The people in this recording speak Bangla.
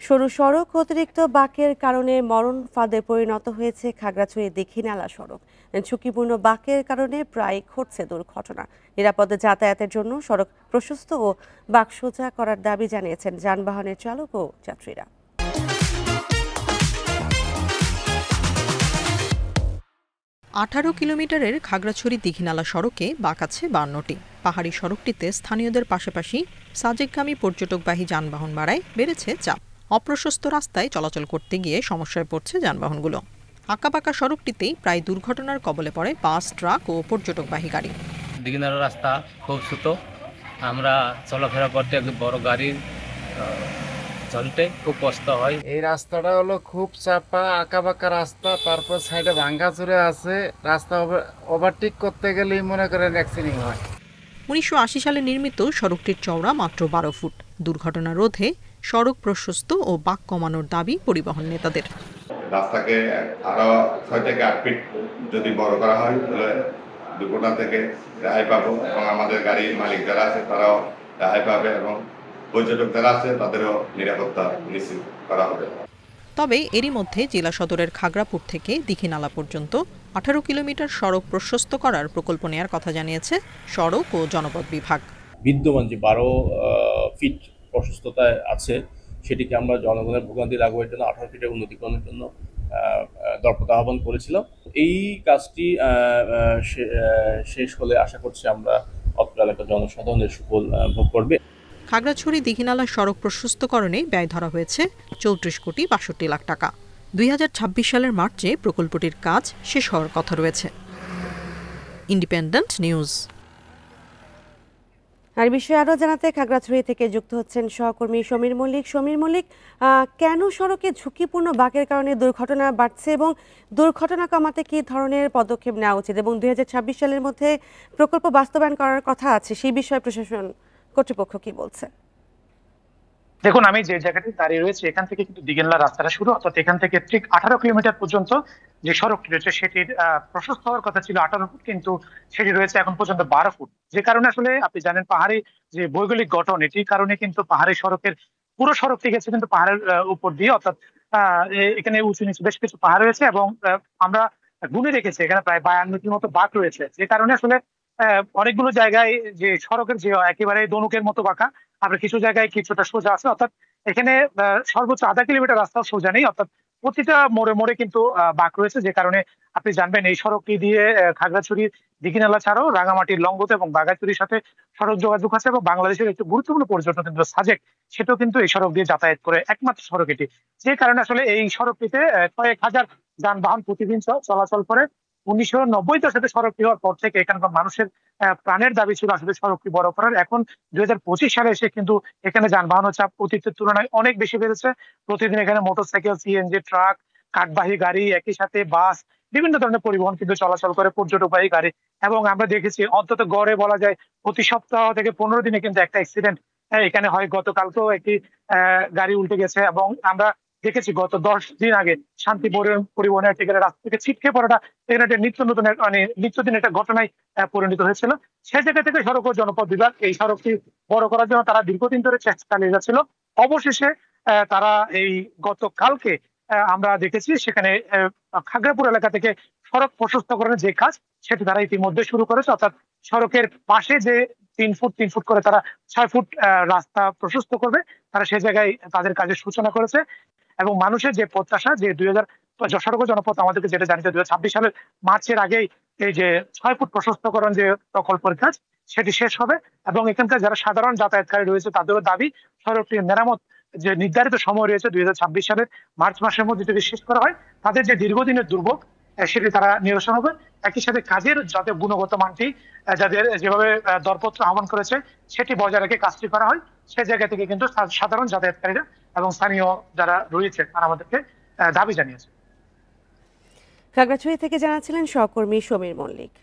সরু সড়ক অতিরিক্ত বাঁকের কারণে মরণ ফাঁদে পরিণত হয়েছে খাগড়াছড়ি দীঘিনালা সড়ক। ঝুঁকিপূর্ণ বাঁকের কারণে প্রায় ঘটছে দুর্ঘটনা। নিরাপদে যাতায়াতের জন্য সড়ক প্রশস্ত ও বাঁক সোজা করার দাবি জানিয়েছেন যানবাহনের চালক ও যাত্রীরা। 18 কিলোমিটারের খাগড়াছড়ি দীঘিনালা সড়কে বাঁক আছে 52টি। পাহাড়ি সড়কটিতে স্থানীয়দের পাশাপাশি সাজেকগামী পর্যটকবাহী যানবাহন বাড়ায় বেড়েছে চাপ। অপ্রশস্ত রাস্তায় চলাচল করতে গিয়ে সমস্যায় পড়ছে যানবাহনগুলো। আঁকাবাঁকা সড়কটিতেই প্রায় দুর্ঘটনার কবলে পড়ে বাস, ট্রাক ও পর্যটকবাহী গাড়ি। দীঘিনালা রাস্তা খুব ছোট, আমরা চলাফেরা করতে বড় গাড়ি চলতে খুব কষ্ট হয়। এই রাস্তাটা হলো খুব চাপা, আঁকাবাঁকা রাস্তা, তারপর সাইডে ভাঙ্গাচুরে আছে। রাস্তা ওভারটেক করতে গেলেই মনে করেন অ্যাক্সিডেন্ট হয়। 1980 সালে নির্মিত সড়কটির চওড়া মাত্র 12 ফুট। দুর্ঘটনা রোধে সড়ক প্রশস্ত ও বাঁক কমানোর দাবি পরিবহন নেতাদের। রাস্তাকে আরো 6 থেকে 8 ফিট যদি বড় করা হয় তাহলে দুর্ঘটনা থেকে রেহাই পাবো এবং আমাদের গাড়ির মালিক যারা আছে তারাও রেহাই পাবে এবং পর্যটক যারা আছে তাদেরও নিরাপত্তা নিশ্চিত করা হবে। তবে এরই মধ্যে জেলা সদরের খাগড়াপুর থেকে দীঘিনালা পর্যন্ত 18 কিলোমিটার সড়ক প্রশস্ত করার প্রকল্প নেয়ার কথা জানিয়েছে সড়ক ও জনপথ বিভাগ। বিদ্যমান যে 12 ফিট প্রশস্ততা আছে সেটিকে আমরা জনগণের ভোগান্তি লাঘবের জন্য 18 ফিটের উন্নতিকরণের জন্য দরপত আহ্বান করেছিলাম। এই কাজটি শেষ হলে আশা করছি আমরা অত্র এলাকার জনসাধারণের সুফল ভোগ করবে। খাগড়াছড়ি দীঘিনালা সড়ক প্রশস্তকরণে ব্যয় ধরা হয়েছে 34 কোটি 62 লাখ টাকা। 2026 সালের মার্চে প্রকল্পটির কাজ শেষ হওয়ার কথা রয়েছে। Independent news. আর বিষয়ে আরও জানাতে খাগড়াছড়ি থেকে যুক্ত হচ্ছেন সহকর্মী সমীর মল্লিক। সমীর মল্লিক, কেন সড়কে ঝুঁকিপূর্ণ বাঁকের কারণে দুর্ঘটনা বাড়ছে এবং দুর্ঘটনা কমাতে কী ধরনের পদক্ষেপ নেওয়া উচিত, এবং 2026 সালের মধ্যে প্রকল্প বাস্তবায়ন করার কথা আছে, সেই বিষয়ে প্রশাসন কর্তৃপক্ষ কি বলছে? দেখুন, আমি যে জায়গাটি দাঁড়িয়ে রয়েছে এখান থেকে কিন্তু দীঘিনালা রাস্তাটা শুরু, অর্থাৎ এখান থেকে ঠিক 18 কিলোমিটার পর্যন্ত যে সড়কটি রয়েছে সেটির প্রশস্ত হওয়ার কথা ছিল 18 ফুট, কিন্তু সেটি রয়েছে এখন পর্যন্ত 12 ফুট। যে কারণে আসলে আপনি জানেন পাহাড়ি যে ভৌগোলিক গঠন, এটির কারণে কিন্তু পাহাড়ি সড়কের পুরো সড়কটি গেছে কিন্তু পাহাড়ের উপর দিয়ে, অর্থাৎ এখানে উঁচু নিচু বেশ কিছু পাহাড় রয়েছে এবং আমরা গুনে রেখেছি এখানে প্রায় 52টির মতো বাঁক রয়েছে। যে কারণে আসলে অনেকগুলো জায়গায় যে সড়কের যে একেবারে দনুকের মতো বাঁকা, আবার কিছু জায়গায় কিছুটা সোজা আছে, অর্থাৎ এখানে সর্বোচ্চ আধা কিলোমিটার রাস্তা সোজা নেই, অর্থাৎ প্রতিটা মোড়ে মোড়ে কিন্তু বাঁক রয়েছে। যে কারণে আপনি জানবেন এই সড়কটি দিয়ে খাগড়াছড়ির দীঘিনালা ছাড়াও রাঙামাটির লংগদু এবং বাঘাছড়ির সাথে সড়ক যোগাযোগ আছে এবং বাংলাদেশের একটি গুরুত্বপূর্ণ পর্যটন কেন্দ্র সাজেক, সেটাও কিন্তু এই সড়ক দিয়ে যাতায়াত করে একমাত্র সড়ক এটি। যে কারণে আসলে এই সড়কটিতে কয়েক হাজার যানবাহন প্রতিদিন চলাচল করে। 1990 দশকে সড়কটি হওয়ার পর থেকে এখানকার মানুষের প্রাণের দাবি ছিল আসলে সড়কটি বড় করার। এখন 2025 সালে এসে কিন্তু এখানে যানবাহনের চাপ অতীতের তুলনায় অনেক বেশি বেড়েছে। প্রতিদিন এখানে মোটরসাইকেল, সিএনজি, ট্রাক, কাঠবাহী গাড়ি, একই সাথে বাস, বিভিন্ন ধরনের পরিবহন কিন্তু চলাচল করে, পর্যটকবাহী গাড়ি। এবং আমরা দেখেছি অন্তত গড়ে বলা যায় প্রতি সপ্তাহ থেকে 15 দিনে কিন্তু একটা অ্যাক্সিডেন্ট এখানে হয়। গতকালকেও একটি গাড়ি উল্টে গেছে এবং আমরা দেখেছি গত 10 দিন আগে শান্তি পরিবহনের ঠিকানা রাস্তা থেকে ছিটকে পড়াটা এখানে একটা নিত্যদিন একটা ঘটনায় পরিণত হয়েছিল। সেই জায়গা থেকে সড়ক ও জনপথ বিভাগ এই সড়কটি বড় করার জন্য তারা দীর্ঘদিন ধরে চেষ্টা চালিয়ে যাচ্ছিল। অবশেষে তারা এই গতকালকে আমরা দেখেছি সেখানে খাগড়াপুর এলাকা থেকে সড়ক প্রশস্তকরণের যে কাজ সেটি তারা ইতিমধ্যে শুরু করেছে, অর্থাৎ সড়কের পাশে যে 3 ফুট 3 ফুট করে তারা 6 ফুট রাস্তা প্রশস্ত করবে, তারা সেই জায়গায় তাদের কাজের সূচনা করেছে। এবং মানুষের যে প্রত্যাশা যে 2000 সড়ক ও জনপথ আমাদেরকে যেটা জানিয়েছে 2026 সালের মার্চের আগেই এই যে 6 ফুট প্রশস্তকরণ যে প্রকল্পের কাজ সেটি শেষ হবে এবং এখানকার যারা সাধারণ যাতায়াতকারী রয়েছে তাদেরও দাবি সড়কটির মেরামত যে নির্ধারিত সময় রয়েছে 2026 সালের মার্চ মাসের মধ্যে যদি শেষ করা হয় তাদের যে দীর্ঘদিনের দুর্ভোগ সেটি তারা নিরসন হবে। একই সাথে কাজের যাতে গুণগত মানটি যাদের যেভাবে দরপত্র আহ্বান করেছে সেটি বজায় রেখে কাজটি করা হয়, সে জায়গা থেকে কিন্তু সাধারণ যাতায়াতকারীরা এবং স্থানীয় যারা রয়েছে তারা আমাদেরকে দাবি জানিয়েছে। খাগড়াছড়ি থেকে জানাচ্ছিলেন সহকর্মী সমীর মল্লিক।